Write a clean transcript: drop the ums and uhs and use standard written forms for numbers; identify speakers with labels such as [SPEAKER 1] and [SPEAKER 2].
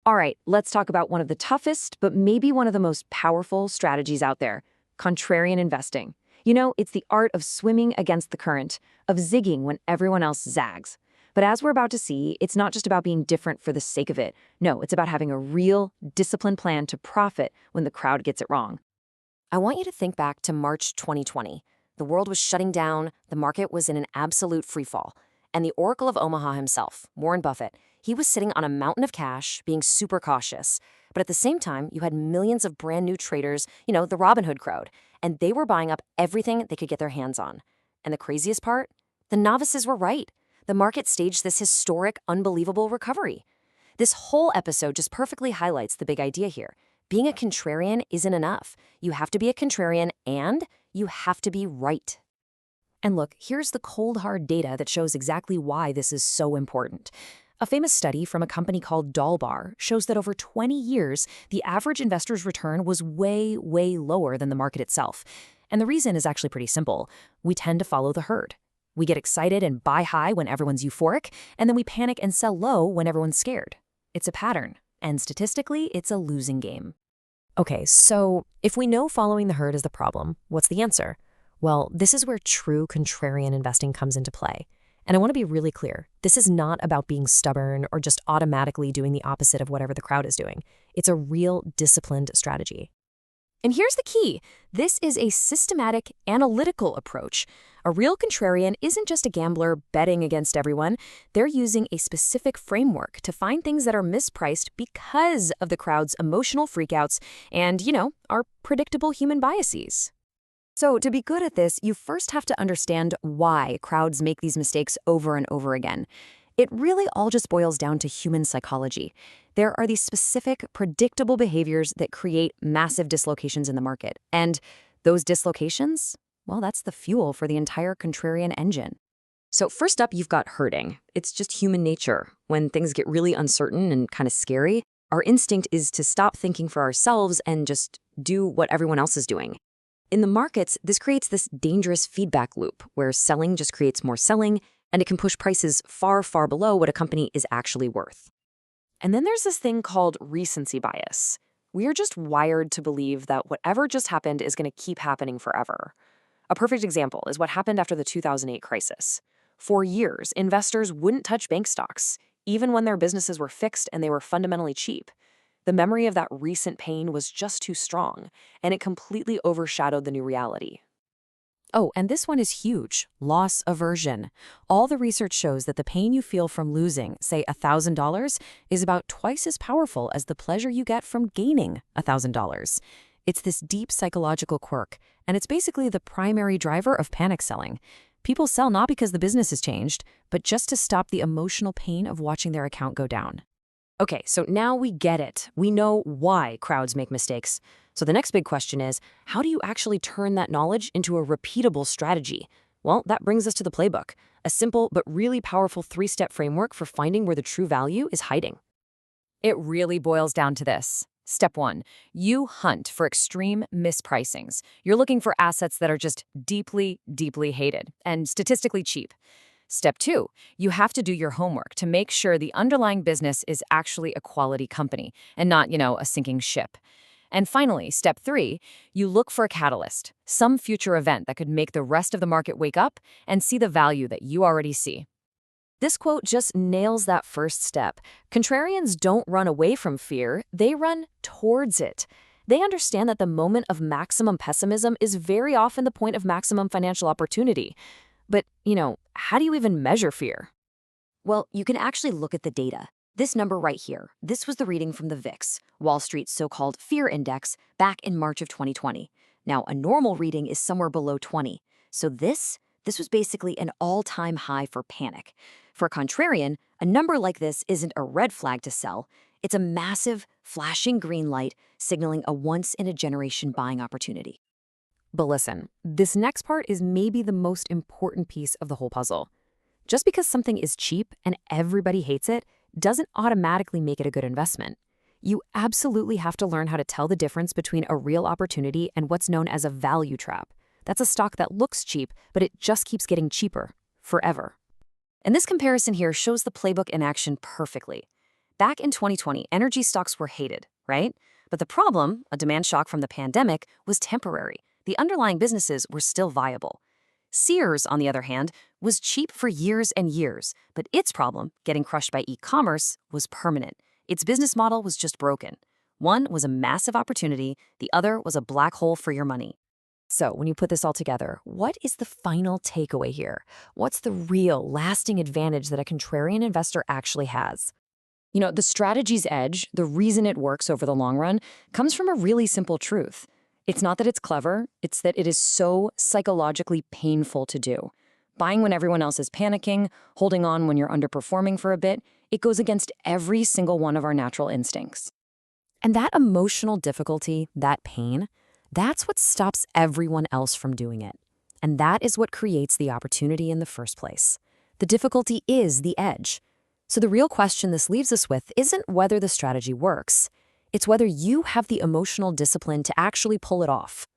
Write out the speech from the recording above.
[SPEAKER 1] All right, let's talk about one of the toughest, but maybe one of the most powerful strategies out there, contrarian investing. It's the art of swimming against the current, of zigging when everyone else zags. But as we're about to see, it's not just about being different for the sake of it. No, it's about having a real, disciplined plan to profit when the crowd gets it wrong.
[SPEAKER 2] I want you to think back to March 2020. The world was shutting down, the market was in an absolute freefall, and the Oracle of Omaha himself, Warren Buffett, he was sitting on a mountain of cash, being super cautious. But at the same time, you had millions of brand new traders, the Robin Hood crowd, and they were buying up everything they could get their hands on. And the craziest part? The novices were right. The market staged this historic, unbelievable recovery. This whole episode just perfectly highlights the big idea here. Being a contrarian isn't enough. You have to be a contrarian and you have to be right. And look, here's the cold, hard data that shows exactly why this is so important. A famous study from a company called Dalbar shows that over 20 years, the average investor's return was way, way lower than the market itself. And the reason is actually pretty simple. We tend to follow the herd. We get excited and buy high when everyone's euphoric, and then we panic and sell low when everyone's scared. It's a pattern, and statistically, it's a losing game. Okay, so if we know following the herd is the problem, what's the answer? Well, this is where true contrarian investing comes into play. And I want to be really clear. This is not about being stubborn or just automatically doing the opposite of whatever the crowd is doing. It's a real disciplined strategy. And here's the key. This is a systematic, analytical approach. A real contrarian isn't just a gambler betting against everyone. They're using a specific framework to find things that are mispriced because of the crowd's emotional freakouts and, our predictable human biases. So to be good at this, you first have to understand why crowds make these mistakes over and over again. It really all just boils down to human psychology. There are these specific, predictable behaviors that create massive dislocations in the market. And those dislocations, well, that's the fuel for the entire contrarian engine.
[SPEAKER 1] So first up, you've got herding. It's just human nature. When things get really uncertain and kind of scary, our instinct is to stop thinking for ourselves and just do what everyone else is doing. In the markets, this creates this dangerous feedback loop where selling just creates more selling, and it can push prices far, far below what a company is actually worth. And then there's this thing called recency bias. We're just wired to believe that whatever just happened is going to keep happening forever. A perfect example is what happened after the 2008 crisis. For years, investors wouldn't touch bank stocks, even when their businesses were fixed and they were fundamentally cheap. The memory of that recent pain was just too strong, and it completely overshadowed the new reality.
[SPEAKER 2] Oh, and this one is huge. Loss aversion. All the research shows that the pain you feel from losing, say, $1,000, is about twice as powerful as the pleasure you get from gaining $1,000. It's this deep psychological quirk, and it's basically the primary driver of panic selling. People sell not because the business has changed, but just to stop the emotional pain of watching their account go down.
[SPEAKER 1] Okay, so now we get it. We know why crowds make mistakes. So the next big question is, how do you actually turn that knowledge into a repeatable strategy? Well, that brings us to the playbook, a simple but really powerful 3-step framework for finding where the true value is hiding.
[SPEAKER 2] It really boils down to this. Step 1, you hunt for extreme mispricings. You're looking for assets that are just deeply, deeply hated and statistically cheap. Step 2, you have to do your homework to make sure the underlying business is actually a quality company and not, a sinking ship. And finally, step 3, you look for a catalyst, some future event that could make the rest of the market wake up and see the value that you already see. This quote just nails that first step. Contrarians don't run away from fear, they run towards it. They understand that the moment of maximum pessimism is very often the point of maximum financial opportunity. But, how do you even measure fear?
[SPEAKER 1] Well, you can actually look at the data. This number right here, this was the reading from the VIX, Wall Street's so-called fear index, back in March of 2020. Now, a normal reading is somewhere below 20. So this was basically an all-time high for panic. For a contrarian, a number like this isn't a red flag to sell. It's a massive, flashing green light signaling a once-in-a-generation buying opportunity.
[SPEAKER 2] But listen, this next part is maybe the most important piece of the whole puzzle. Just because something is cheap and everybody hates it doesn't automatically make it a good investment. You absolutely have to learn how to tell the difference between a real opportunity and what's known as a value trap. That's a stock that looks cheap, but it just keeps getting cheaper, forever.
[SPEAKER 1] And this comparison here shows the playbook in action perfectly.
[SPEAKER 2] Back in 2020, energy stocks were hated, right? But the problem, a demand shock from the pandemic, was temporary. The underlying businesses were still viable. Sears, on the other hand, was cheap for years and years, but its problem, getting crushed by e-commerce, was permanent. Its business model was just broken. One was a massive opportunity, the other was a black hole for your money.
[SPEAKER 1] So, when you put this all together, what is the final takeaway here? What's the real, lasting advantage that a contrarian investor actually has? The strategy's edge, the reason it works over the long run, comes from a really simple truth. It's not that it's clever, it's that it is so psychologically painful to do. Buying when everyone else is panicking, holding on when you're underperforming for a bit, it goes against every single one of our natural instincts. And that emotional difficulty, that pain, that's what stops everyone else from doing it. And that is what creates the opportunity in the first place. The difficulty is the edge. So the real question this leaves us with isn't whether the strategy works. It's whether you have the emotional discipline to actually pull it off.